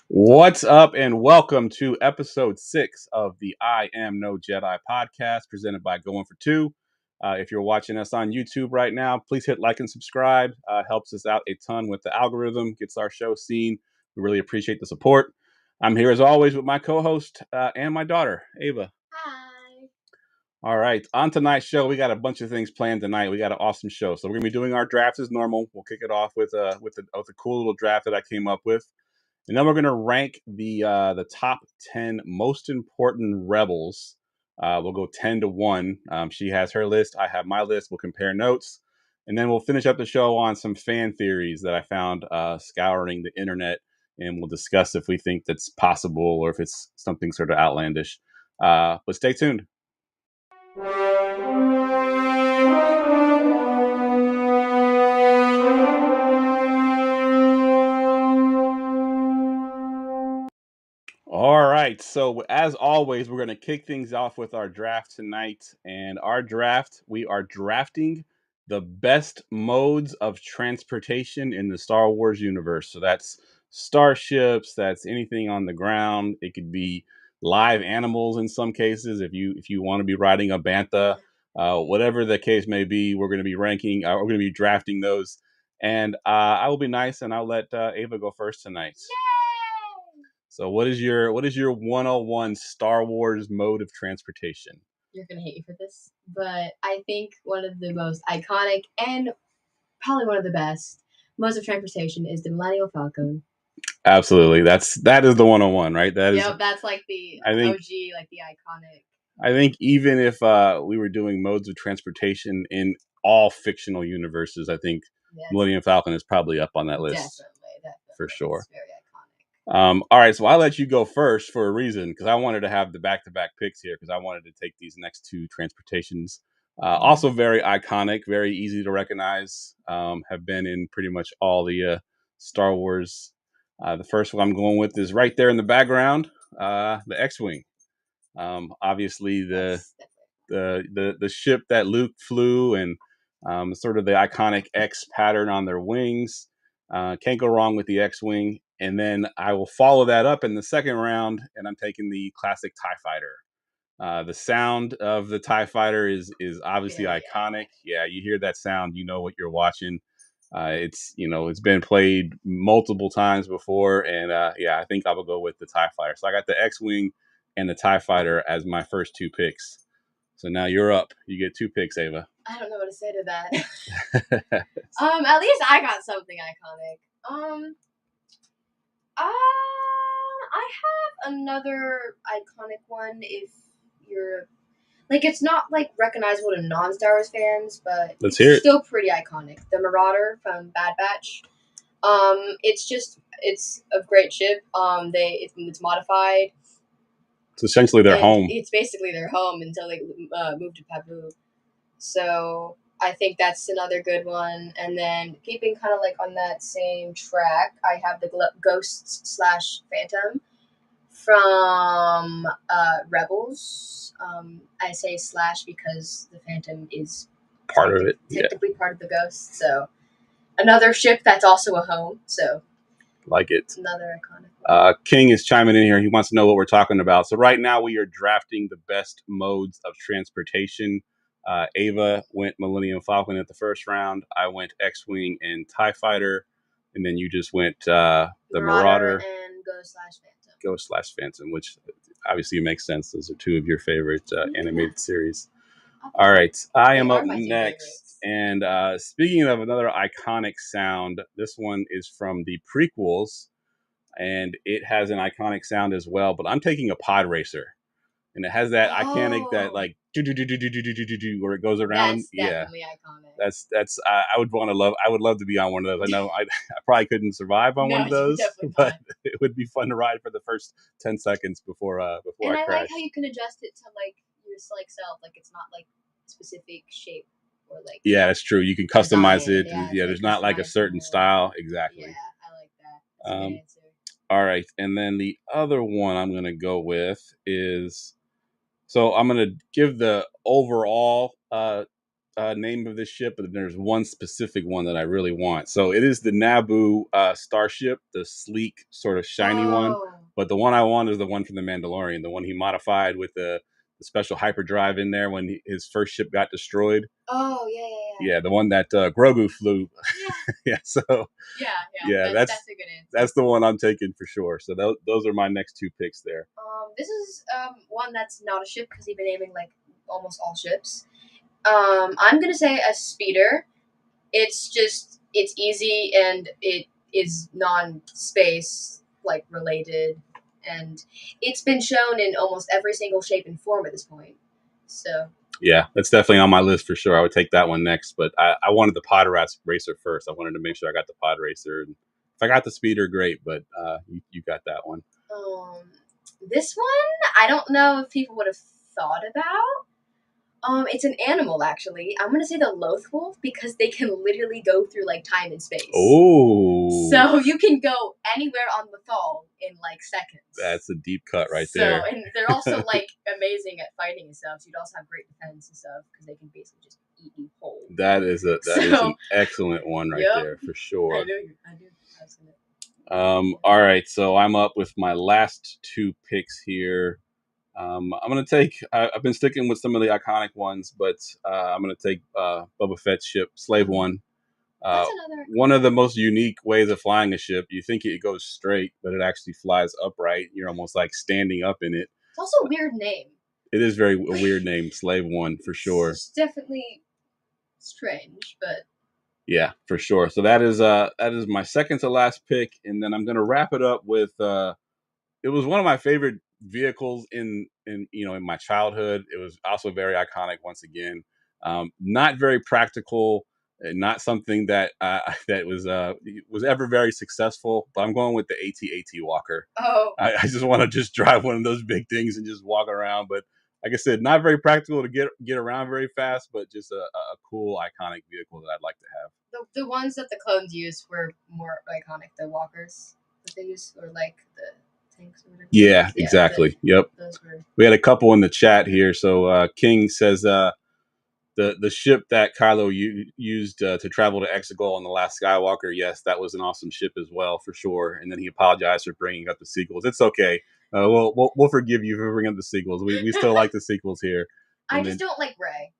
What's up, and welcome to episode 6 of the I Am No Jedi podcast presented by Going for Two. If you're watching us on YouTube right now, please hit like and subscribe. Helps us out a ton with the algorithm, gets our show seen. We really appreciate the support. I'm here as always with my co-host and my daughter, Ava. Hi. All right, on tonight's show, we got a bunch of things planned tonight. We got an awesome show, so we're gonna be doing our drafts as normal. We'll kick it off with a cool little draft that I came up with. And then we're going to rank the top 10 most important rebels. We'll go 10 to 1. She has her list. I have my list. We'll compare notes. And then we'll finish up the show on some fan theories that I found scouring the internet. And we'll discuss if we think that's possible or if it's something sort of outlandish. But stay tuned. All right. So, as always, we're going to kick things off with our draft tonight. And our draft, we are drafting the best modes of transportation in the Star Wars universe. So, that's starships, that's anything on the ground. It could be live animals in some cases. If you want to be riding a Bantha, whatever the case may be, we're going to be ranking, we're going to be drafting those. And I will be nice and I'll let Ava go first tonight. So what is your 101 Star Wars mode of transportation? You're going to hate me for this, but I think one of the most iconic and probably one of the best modes of transportation is the Millennial Falcon. Absolutely. That is the 101, right? That's like the OG, like the iconic. I think even if we were doing modes of transportation in all fictional universes, I think Millennium Falcon is probably up on that list. Definitely. For sure. It's very iconic. All right, so I'll let you go first for a reason, because I wanted to have the back-to-back picks here, because I wanted to take these next two transportations. Also very iconic, very easy to recognize, have been in pretty much all the Star Wars. The first one I'm going with is right there in the background, the X-Wing. Obviously, the ship that Luke flew, and sort of the iconic X pattern on their wings. Can't go wrong with the X-Wing. And then I will follow that up in the second round, and I'm taking the classic TIE Fighter. The sound of the TIE Fighter is obviously iconic. Yeah, you hear that sound, you know what you're watching. It's been played multiple times before, and I think I will go with the TIE Fighter. So I got the X-Wing and the TIE Fighter as my first two picks. So now you're up. You get two picks, Ava. I don't know what to say to that. At least I got something iconic. I have another iconic one. If you're like, it's not like recognizable to non-Star Wars fans, but it's still pretty iconic. The Marauder from Bad Batch. It's a great ship. It's modified. It's essentially their home. It's basically their home until they move to Pabu. So I think that's another good one. And then keeping kind of like on that same track, I have the Ghosts / Phantom from Rebels. I say / because the Phantom is part of it. Technically part of the Ghost. So another ship that's also a home. So like it. Another iconic. King is chiming in here. He wants to know what we're talking about. So right now we are drafting the best modes of transportation. Ava went Millennium Falcon at the first round. I went X-Wing and TIE Fighter. And then you just went the Marauder and Ghost / Phantom, which obviously makes sense. Those are two of your favorite animated series. All right, I am up next. And speaking of another iconic sound, this one is from the prequels, and it has an iconic sound as well. But I'm taking a pod racer, and it has that iconic, that like where it goes around. That's definitely iconic. That's I would love to be on one of those. I know I probably couldn't survive on one of those, but it would be fun to ride for the first 10 seconds before I crash. I like how you can adjust it to like your self. Like it's not like specific shape or like. Yeah, that's true. You can customize it. Yeah, there's not like a certain style. Exactly. Yeah, I like that. That's a good answer. All right, and then the other one I'm going to go with is, so I'm going to give the overall name of this ship, but there's one specific one that I really want. So it is the Naboo starship, the sleek, sort of shiny one. But the one I want is the one from the Mandalorian, the one he modified with the special hyperdrive in there when his first ship got destroyed. Oh yeah. Yeah, the one that Grogu flew. Yeah. So that's a good answer. That's the one I'm taking for sure. So those are my next two picks there. This is one that's not a ship because you've been naming like almost all ships. I'm gonna say a speeder. It's easy and it is non-space like related, and it's been shown in almost every single shape and form at this point. So yeah, that's definitely on my list for sure. I would take that one next, but I wanted the pod racer first. I wanted to make sure I got the pod racer. And if I got the speeder, great, but you got that one. This one, I don't know if people would have thought about. It's an animal, actually. I'm gonna say the Loth Wolf because they can literally go through like time and space. Oh, so you can go anywhere on the Thal in like seconds. That's a deep cut right there. And they're also like amazing at fighting and stuff. So you'd also have great defense and stuff because they can basically just eat you whole. That is an excellent one right there for sure. I do. All right, so I'm up with my last two picks here. I'm gonna take. I've been sticking with some of the iconic ones, but I'm gonna take Boba Fett's ship, Slave One. One of the most unique ways of flying a ship. You think it goes straight, but it actually flies upright. You're almost like standing up in it. It's also a weird name. It is a weird name, Slave One, for sure. It's definitely strange, but yeah, for sure. So that is my second to last pick, and then I'm gonna wrap it up with. It was one of my favorite vehicles in my childhood. It was also very iconic once again. Not very practical, not something that that was ever very successful. But I'm going with the AT-AT Walker. Oh, I just want to just drive one of those big things and just walk around. But like I said, not very practical to get around very fast, but just a cool, iconic vehicle that I'd like to have. The ones that the clones used were more iconic. The walkers that they used were like the tanks or whatever. Yeah, exactly. Yep. We had a couple in the chat here. So King says the ship that Kylo used to travel to Exegol on the last Skywalker. Yes, that was an awesome ship as well, for sure. And then he apologized for bringing up the sequels. It's okay. We'll forgive you for bringing up the sequels. We still like the sequels here. And I just don't like Rey.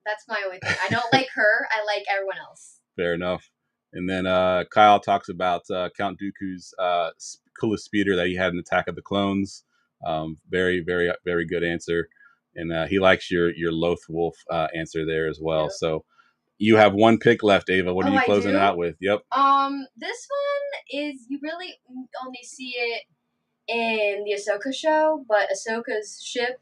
That's my only thing. I don't like her. I like everyone else. Fair enough. And then Kyle talks about Count Dooku's coolest speeder that he had in Attack of the Clones. Very, very, very good answer. And he likes your Loth Wolf answer there as well. Yep. So you have one pick left, Ava. What are you closing it out with? Yep. This one is, you really only see it in the Ahsoka show, but Ahsoka's ship.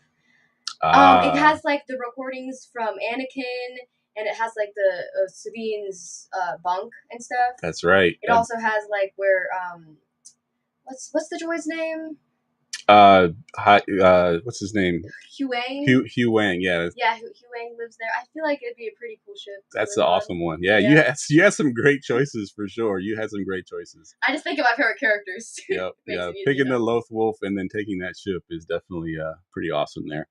It has like the recordings from Anakin, and it has like the Sabine's bunk and stuff. That's right. It also has like where what's the droid's name? What's his name? Hugh Wang. Hugh Wang, yeah. Yeah, Hugh Wang lives there. I feel like it'd be a pretty cool ship. That's the awesome one. Yeah, you had some great choices for sure. You had some great choices. I just think of my favorite characters. Yep, yeah. Picking the Loth Wolf and then taking that ship is definitely pretty awesome there.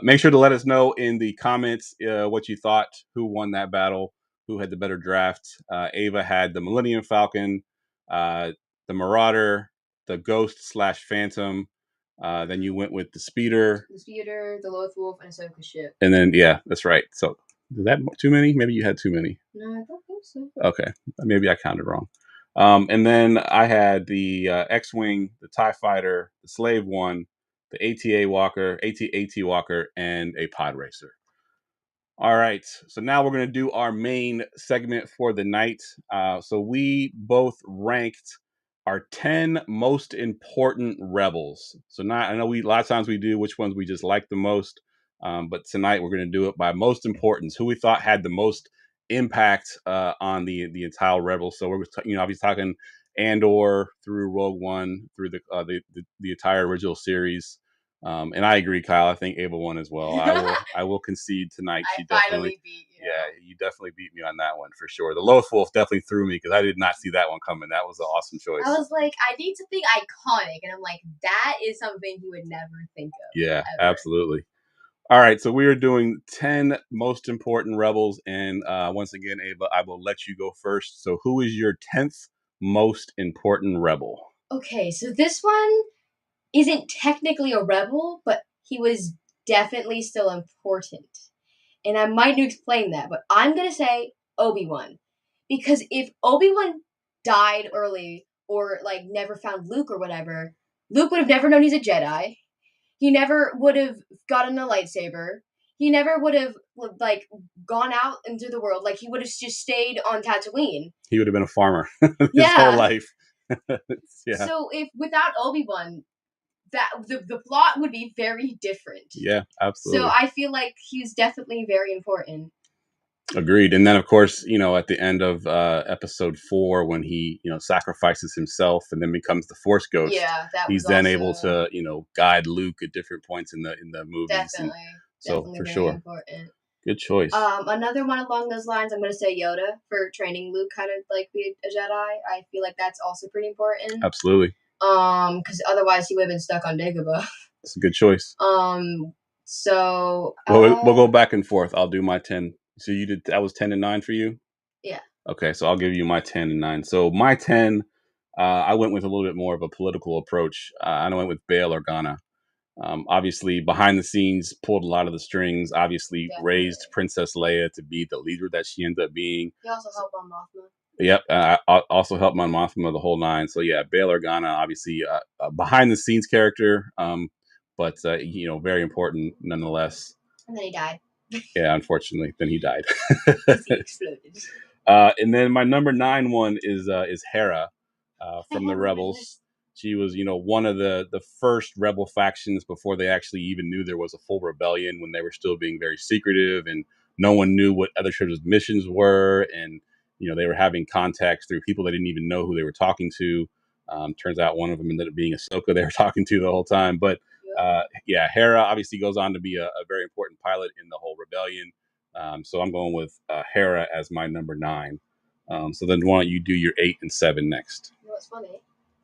Make sure to let us know in the comments what you thought, who won that battle, who had the better draft. Ava had the Millennium Falcon, the Marauder, the Ghost/Phantom. Then you went with the Speeder. The Loth Wolf, and Ahsoka ship. And then, yeah, that's right. So, is that too many? Maybe you had too many. No, I don't think so. Okay. Maybe I counted wrong. And then I had the X-Wing, the TIE Fighter, the Slave One, the AT-AT Walker, and a Pod Racer. All right. So now we're going to do our main segment for the night. So we both ranked our 10 most important rebels. So I know a lot of times we do which ones we just like the most, but tonight we're going to do it by most importance, who we thought had the most impact on the entire rebels. So we're obviously talking Andor through Rogue One through the entire original series. And I agree, Kyle. I think Ava won as well. I will concede tonight. She definitely beat you. Yeah, you definitely beat me on that one for sure. The Loth Wolf definitely threw me because I did not see that one coming. That was an awesome choice. I was like, I need something iconic, and I'm like, that is something you would never think of. Yeah, ever. Absolutely. All right, so we are doing 10 most important rebels, and once again, Ava, I will let you go first. So, who is your 10th most important rebel? Okay, so this one isn't technically a rebel, but he was definitely still important. And I might need to explain that, but I'm gonna say Obi-Wan. Because if Obi-Wan died early or like never found Luke or whatever, Luke would have never known he's a Jedi. He never would have gotten a lightsaber. He never would have like gone out into the world. Like he would have just stayed on Tatooine. He would have been a farmer his whole Yeah. life. Yeah. So if without Obi-Wan, that the plot would be very different. Yeah, So absolutely. I feel like he's definitely very important. Agreed. And then, of course, at the end of episode 4, when he, sacrifices himself and then becomes the Force Ghost, Yeah, that he's was then able also to, guide Luke at different points in the movies. And so, definitely for very sure, important. good choice. Another one along those lines, I'm gonna say Yoda for training Luke kind of like be a Jedi. I feel like that's also pretty important. Absolutely. Because otherwise he would have been stuck on Dagobah. It's a good choice. So We'll go back and forth. I'll do my 10. So you did that was 10 and 9 for you? Yeah. Okay, so I'll give you my 10 and 9. So my 10, I went with a little bit more of a political approach. I went with Bail Organa. Obviously, behind the scenes, pulled a lot of the strings. Obviously, Definitely. raised Princess Leia to be the leader that she ended up being. He also helped on Mothma. Yep, I also helped Mon Mothma the whole nine. So yeah, Bail Organa, obviously a behind the scenes character, but very important nonetheless. And then he died. Yeah, unfortunately, then he died. Because he exploded. And then my number 9 one is Hera from the Rebels. She was, one of the first rebel factions before they actually even knew there was a full rebellion, when they were still being very secretive and no one knew what other tribes' missions were, and they were having contacts through people they didn't even know who they were talking to. Turns out one of them ended up being Ahsoka they were talking to the whole time. But Hera obviously goes on to be a very important pilot in the whole rebellion. So I'm going with Hera as my number 9. So then why don't you do your 8 and 7 next? You know what's funny?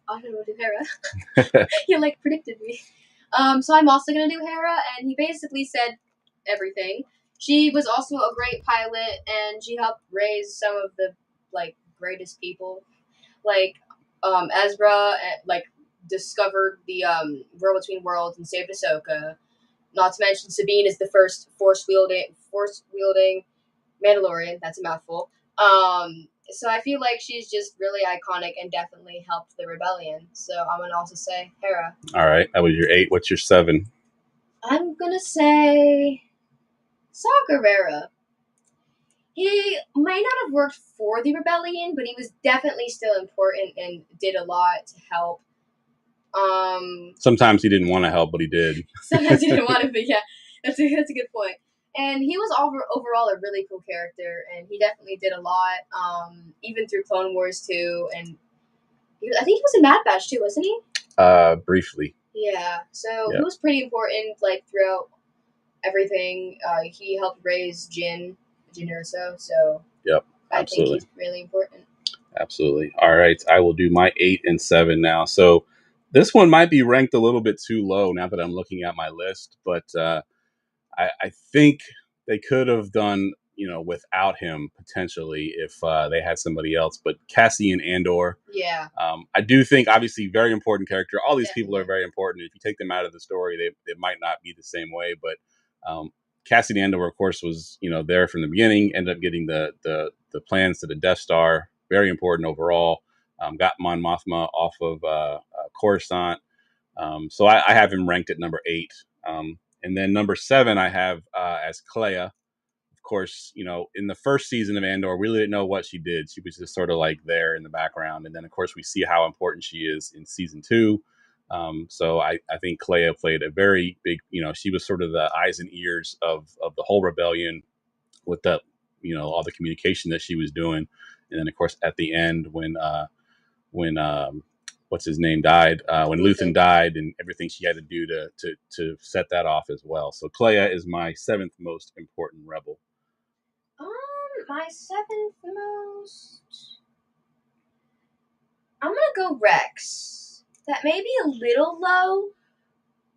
I should do Hera. You like predicted me. So I'm also gonna do Hera, and he basically said everything. She was also a great pilot, and she helped raise some of the like greatest people, like Ezra, like discovered the world between worlds and saved Ahsoka. Not to mention Sabine is the first force wielding Mandalorian. That's a mouthful. So I feel like she's just really iconic and definitely helped the rebellion. So I'm gonna also say Hera. All right, that was your 8. What's your 7? I'm gonna say Saw Gerrera. He might not have worked for the rebellion, but he was definitely still important and did a lot to help. Sometimes he didn't want to help, but he did. Sometimes he didn't want to, but yeah, that's a good point. And he was overall a really cool character, and he definitely did a lot, even through Clone Wars too. And I think he was in Mad Batch too, wasn't he? Briefly. Yeah, so he was pretty important, like throughout everything. He helped raise Jyn Erso, so yep, I think he's really important. Absolutely. All right, I will do my 8 and 7 now. So this one might be ranked a little bit too low now that I'm looking at my list, but I think they could have done without him potentially if they had somebody else. But Cassian Andor, yeah, I do think obviously very important character. All these people are very important. If you take them out of the story, they might not be the same way. But Cassian Andor, of course, was there from the beginning. Ended up getting the plans to the Death Star. Very important overall. Got Mon Mothma off of Coruscant. So I have him ranked at number 8. And then number 7, I have as Clea. Of course, in the first season of Andor, we really didn't know what she did. She was just sort of like there in the background. And then, of course, we see how important she is in season 2. So I think Clea played a very big, she was sort of the eyes and ears of the whole rebellion with the, all the communication that she was doing. And then, of course, at the end when what's his name died, when Luthen died, and everything she had to do to set that off as well. So Clea is my 7th most important rebel. My 7th most. I'm gonna go Rex. That may be a little low,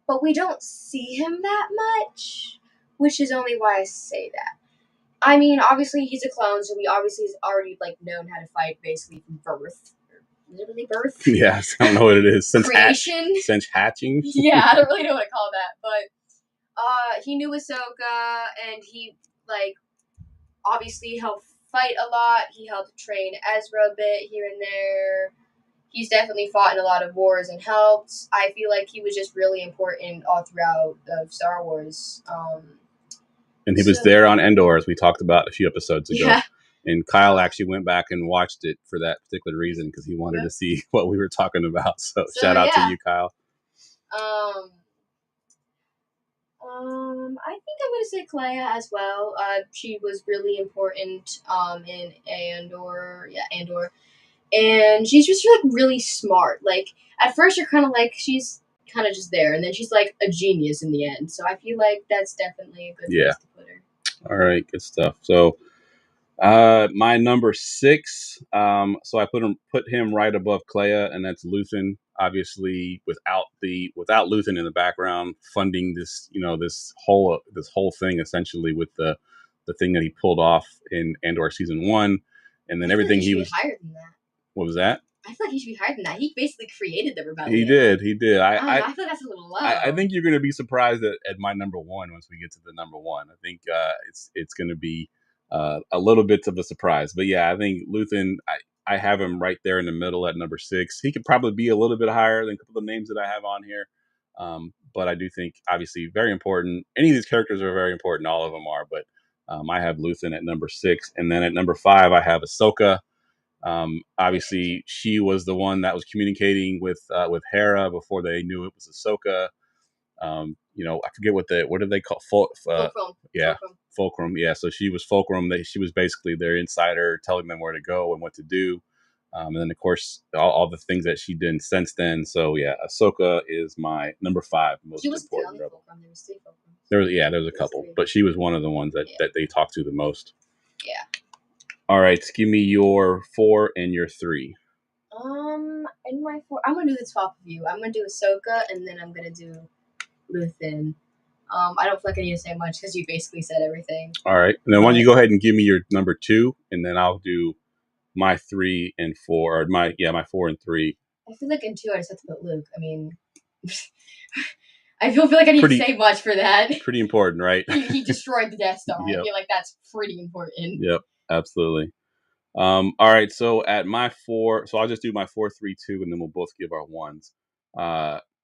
but we don't see him that much. which is only why I say that. I mean, obviously he's a clone, so he obviously has already like known how to fight basically from birth. Literally birth. Yeah, I don't know what it is. Creation. Since hatching. Yeah, I don't really know what to call that, but he knew Ahsoka, and he like obviously helped fight a lot. He helped train Ezra a bit here and there. He's definitely fought in a lot of wars and helped. I feel like he was just really important all throughout of Star Wars. And he was there on Andor, as we talked about a few episodes ago. Yeah. And Kyle actually went back and watched it for that particular reason because he wanted to see what we were talking about. So shout out to you, Kyle. I think I'm gonna say Clea as well. She was really important in Andor. Yeah, Andor. And she's just like really smart. Like at first you're kind of like she's kind of just there, and then she's like a genius in the end. So I feel like that's definitely a good place to put her. All right, good stuff. So my number 6. So I put him right above Clea, and that's Luthen. Obviously, without Luthen in the background funding this, this whole thing essentially with the thing that he pulled off in Andor season 1, and then everything he was higher than that. What was that? I feel like he should be higher than that. He basically created the rebellion. He did. I feel like that's a little low. I think you're going to be surprised at my number 1 once we get to the number 1. I think it's going to be a little bit of a surprise. But yeah, I think Luthen, I have him right there in the middle at number 6. He could probably be a little bit higher than a couple of the names that I have on here. But I do think, obviously, very important. Any of these characters are very important. All of them are. But I have Luthen at number 6. And then at number 5, I have Ahsoka. Obviously, she was the one that was communicating with Hera before they knew it was Ahsoka. I forget what did they call Fulcrum. Yeah, Fulcrum. Yeah, so she was Fulcrum. She was basically their insider, telling them where to go and what to do. And then, of course, all the things that she did since then. So yeah, Ahsoka is my number 5 most important rebel. There was 3 Fulcrums. There was a couple, but she was one of the ones that they talked to the most. Yeah. All right, give me your 4 and your 3. In my 4, I'm gonna do the top of you. I'm gonna do Ahsoka, and then I'm gonna do Luthen. I don't feel like I need to say much because you basically said everything. All right, and then why don't you go ahead and give me your number 2, and then I'll do my 3 and 4, or my 4 and 3. I feel like in 2 I just have to put Luke. I mean, I don't feel like I need to say much for that. Pretty important, right? He destroyed the Death Star. Yep. I feel like that's pretty important. Yep, absolutely. All right, so at my 4, so I'll just do my 4, 3, 2, and then we'll both give our 1s.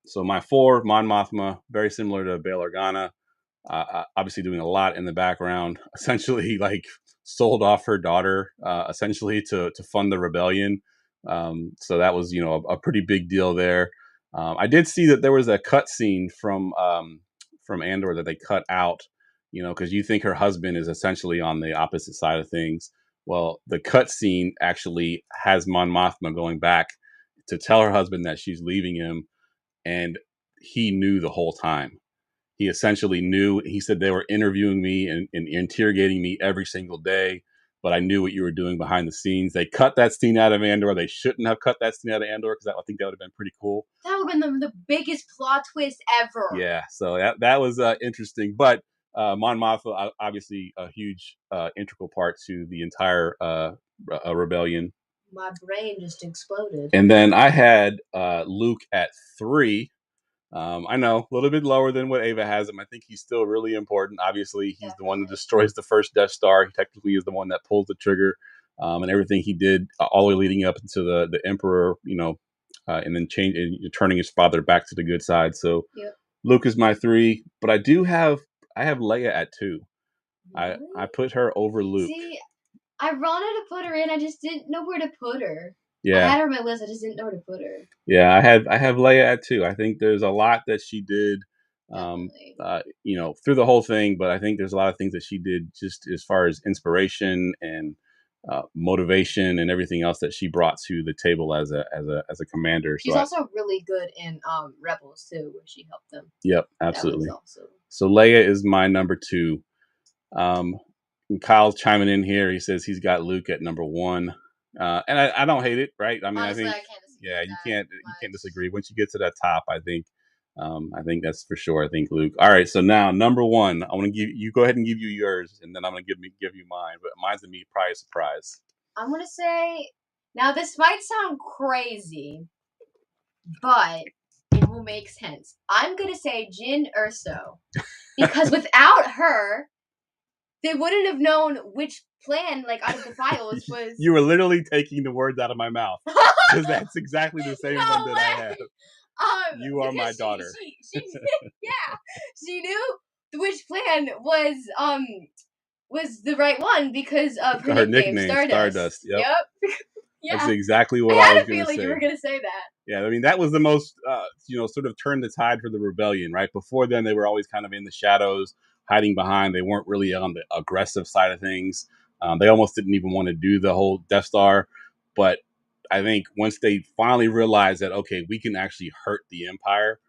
So my 4, Mon Mothma, very similar to Bail Organa, obviously doing a lot in the background, essentially like sold off her daughter, essentially to fund the rebellion. So that was, a pretty big deal there. I did see that there was a cut scene from Andor that they cut out, because you think her husband is essentially on the opposite side of things. Well, the cut scene actually has Mon Mothma going back to tell her husband that she's leaving him, and he knew the whole time. He essentially knew. He said, they were interviewing me and interrogating me every single day, but I knew what you were doing behind the scenes. They cut that scene out of Andor. They shouldn't have cut that scene out of Andor because I think that would have been pretty cool. That would have been the biggest plot twist ever. Yeah, so that was interesting. But Mon Mothma, obviously a huge integral part to the entire rebellion. My brain just exploded. And then I had Luke at 3. I know, a little bit lower than what Ava has him. I think he's still really important. Obviously, he's the one that destroys the first Death Star. He technically is the one that pulls the trigger, and everything he did all the way leading up into the Emperor, and then turning his father back to the good side. So Luke is my 3, but I have Leia at 2. Really? I put her over Luke. See, I wanted to put her in. I just didn't know where to put her. Yeah. I had her on my list. I just didn't know where to put her. Yeah, I have Leia at 2. I think there's a lot that she did, through the whole thing. But I think there's a lot of things that she did just as far as inspiration and motivation and everything else that she brought to the table as a commander. She's also really good in Rebels too, where she helped them. Yep, absolutely. So Leia is my number 2. And Kyle's chiming in here. He says he's got Luke at number 1. And I don't hate it, right? I mean, honestly, I think, you can't disagree. Once you get to that top, I think I think that's for sure. I think Luke. All right, so now number one, I want to give you go ahead and give you yours, and then I'm going to give you mine. But mine's gonna be probably a surprise. I'm gonna say now this might sound crazy, but it will make sense. I'm gonna say Jin Urso because without her, they wouldn't have known which plan, like out of the files, was. You were literally taking the words out of my mouth because that's exactly the same No one that I way! have. You are my Because daughter. She yeah, she knew which plan was the right one because of her nickname, Stardust. Yep. Yep. Yeah. That's exactly I what I had was a going to feeling you say. were gonna say that. Yeah, I mean that was the most, sort of turned the tide for the rebellion, right? Before then, they were always kind of in the shadows, hiding behind. They weren't really on the aggressive side of things. They almost didn't even want to do the whole Death Star. But I think once they finally realized that, okay, we can actually hurt the Empire,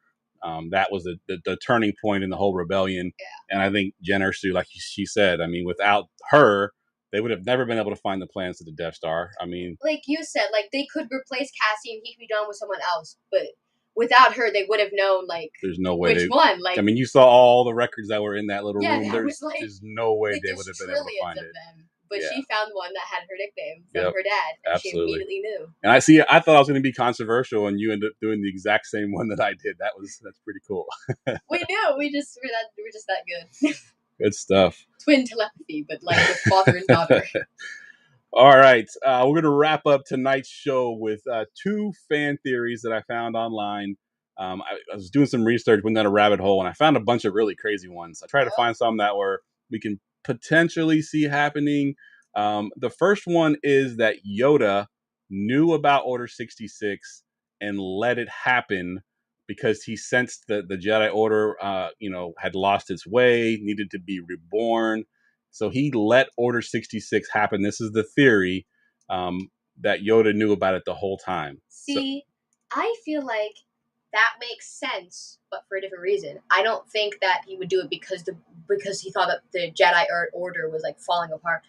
that was the turning point in the whole rebellion. Yeah. And I think Jen Ersu, like she said, I mean, without her, they would have never been able to find the plans to the Death Star. I mean, like you said, like they could replace Cassie and he could be done with someone else, but without her, they would have known like there's no way which one. Like, I mean, you saw all the records that were in that little room. that was There's no way like they there's would have been able to trillions find of it. them. But Yeah. she found one that had her nickname from Yep, her dad, and absolutely. she immediately knew. And I thought I was going to be controversial, and you ended up doing the exact same one that I did. That's pretty cool. We knew. We're just that good. Good stuff. Twin telepathy, but like with father and daughter. All right, we're going to wrap up tonight's show with two fan theories that I found online. I was doing some research, went down a rabbit hole, and I found a bunch of really crazy ones. I tried to find some that were we can potentially see happening. The first one is that Yoda knew about Order 66 and let it happen because he sensed that the Jedi Order, had lost its way, needed to be reborn. So he let Order 66 happen. This is the theory, that Yoda knew about it the whole time. See, I feel like that makes sense, but for a different reason. I don't think that he would do it because he thought that the Jedi Order was like falling apart.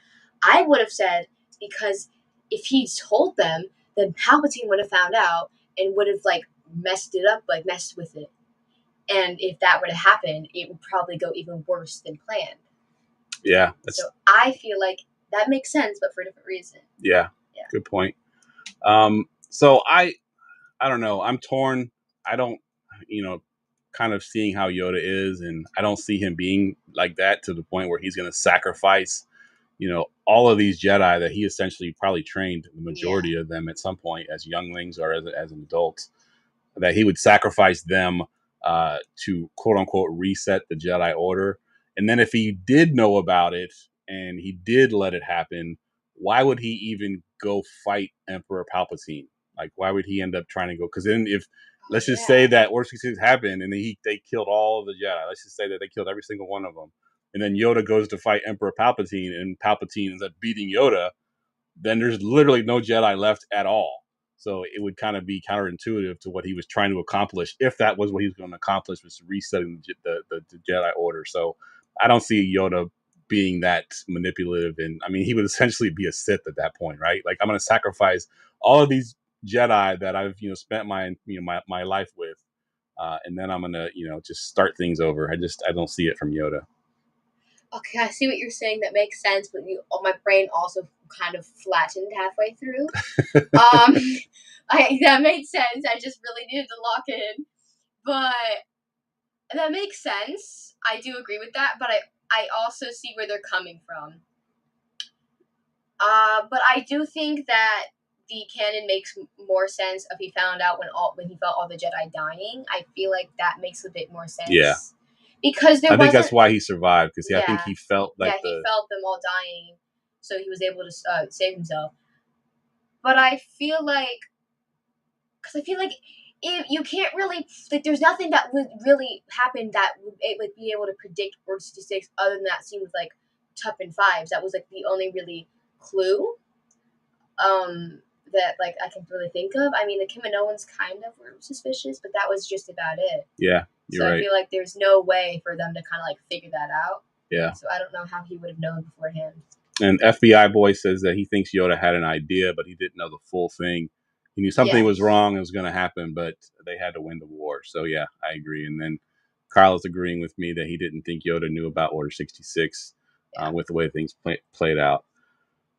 I would have said because if he told them, then Palpatine would have found out and would have like messed it up, like messed with it. And if that were to happen, it would probably go even worse than planned. Yeah. So I feel like that makes sense, but for a different reason. Yeah. Good point. So I don't know. I'm torn. I don't, kind of seeing how Yoda is, and I don't see him being like that to the point where he's going to sacrifice, all of these Jedi that he essentially probably trained, the majority of them at some point as younglings or as an adult, that he would sacrifice them to quote unquote reset the Jedi Order. And then if he did know about it and he did let it happen, why would he even go fight Emperor Palpatine? Like, why would he end up trying to go? Because then if let's just say that Order 66 happened and they killed all of the Jedi. Let's just say that they killed every single one of them. And then Yoda goes to fight Emperor Palpatine and Palpatine ends up beating Yoda. Then there's literally no Jedi left at all. So it would kind of be counterintuitive to what he was trying to accomplish, if that was what he was going to accomplish, was resetting the Jedi Order. So I don't see Yoda being that manipulative. And I mean, he would essentially be a Sith at that point, right? Like, I'm going to sacrifice all of these Jedi that I've spent my life with, and then I'm going to just start things over. I don't see it from Yoda. Okay, I see what you're saying. That makes sense, but my brain also kind of flattened halfway through. That made sense. I just really needed to lock in, but that makes sense. I do agree with that, but I also see where they're coming from. But I do think that the canon makes more sense if he found out when he felt all the Jedi dying. I feel like that makes a bit more sense. Yeah. Because I think that's why he survived, because I think he felt like he felt them all dying, so he was able to save himself. But I feel like, if you can't really, like, there's nothing that would really happen that it would be able to predict Order 66 other than that scene with like Tuppen Fives. That was like the only really clue that like I can really think of. I mean, the Kaminoans kind of were suspicious, but that was just about it. Yeah, you're right. I feel like there's no way for them to kind of like figure that out. Yeah. So I don't know how he would have known beforehand. And FBI Boy says that he thinks Yoda had an idea, but he didn't know the full thing. He knew something was wrong. It was going to happen, but they had to win the war. So yeah, I agree. And then Carl is agreeing with me that he didn't think Yoda knew about Order 66 with the way things played out.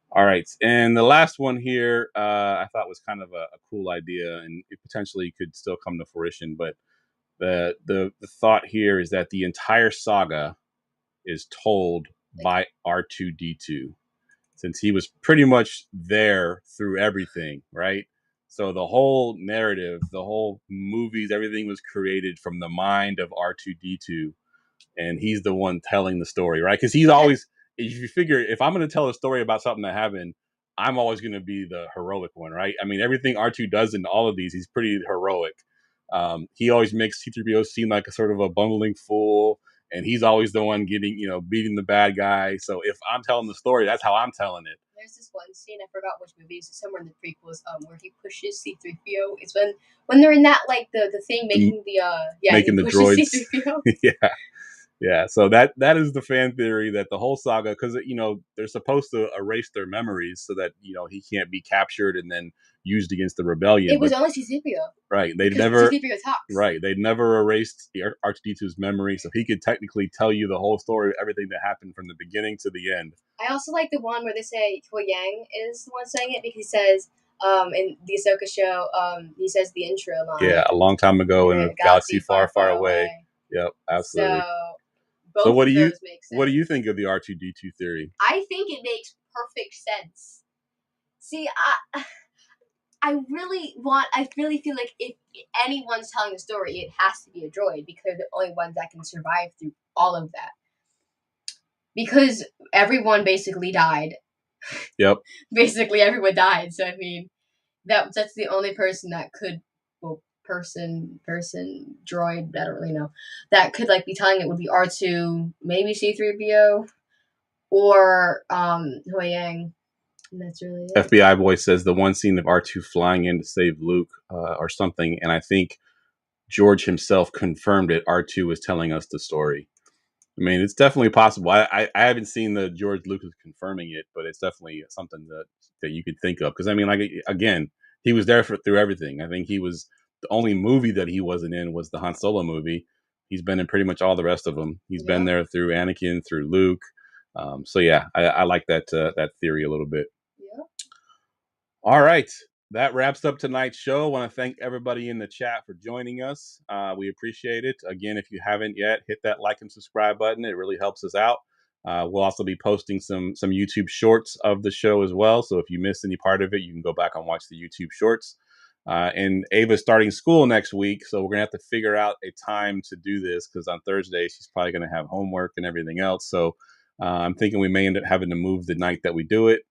All right, and the last one here, I thought was kind of a cool idea, and it potentially could still come to fruition. But the thought here is that the entire saga is told by R2D2, since he was pretty much there through everything, right? So the whole narrative, the whole movies, everything was created from the mind of R2D2, and he's the one telling the story, right? Because he's always, if you figure, if I'm going to tell a story about something that happened, I'm always going to be the heroic one, right? I mean, everything R2 does in all of these, he's pretty heroic. He always makes C-3PO seem like a sort of a bumbling fool, and he's always the one getting, beating the bad guy. So if I'm telling the story, that's how I'm telling it. There's this one scene, I forgot which movie, it's somewhere in the prequels, where he pushes C-3PO. It's when they're in that, like, the thing making making the droids. C-3PO. Yeah. Yeah, so that is the fan theory that the whole saga, because they're supposed to erase their memories so that he can't be captured and then used against the rebellion. It was only C-3PO. Right, they'd never C-3PO talks. Right, they'd never erased the R2D2's memory, so he could technically tell you the whole story of everything that happened from the beginning to the end. I also like the one where they say Hui Yang is the one saying it, because he says in the Ahsoka show, he says the intro line. Yeah, a long time ago in a galaxy far, far away. Yep, absolutely. So what do you think of the R2D2 theory? I think it makes perfect sense. See, I really feel like if anyone's telling the story, it has to be a droid, because they're the only ones that can survive through all of that. Because everyone basically died. Yep. Basically everyone died. So I mean, that's the only person that could, person, droid, I don't really know, that could be telling it would be R2, maybe C-3PO, or Hui Yang. And that's really it. FBI boy says the one scene of R2 flying in to save Luke or something, and I think George himself confirmed it. R2 was telling us the story. I mean, it's definitely possible. I haven't seen the George Lucas confirming it, but it's definitely something that you could think of. Because I mean, again, he was there through everything. I think he was the only movie that he wasn't in was the Han Solo movie. He's been in pretty much all the rest of them. He's been there through Anakin, through Luke. So yeah, I like that theory a little bit. Yeah. All right. That wraps up tonight's show. I want to thank everybody in the chat for joining us. We appreciate it. Again, if you haven't yet, hit that like and subscribe button. It really helps us out. We'll also be posting some YouTube shorts of the show as well. So if you missed any part of it, you can go back and watch the YouTube shorts. And Ava's starting school next week, so we're going to have to figure out a time to do this, because on Thursday, she's probably going to have homework and everything else. So I'm thinking we may end up having to move the night that we do it.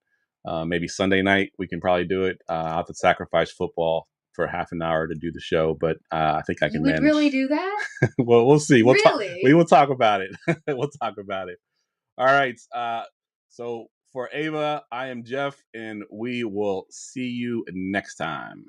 Maybe Sunday night we can probably do it. I'll have to sacrifice football for half an hour to do the show, but I think I can manage. You would really do that? Well, we'll see. We will talk about it. We'll talk about it. All right. So for Ava, I am Geoff, and we will see you next time.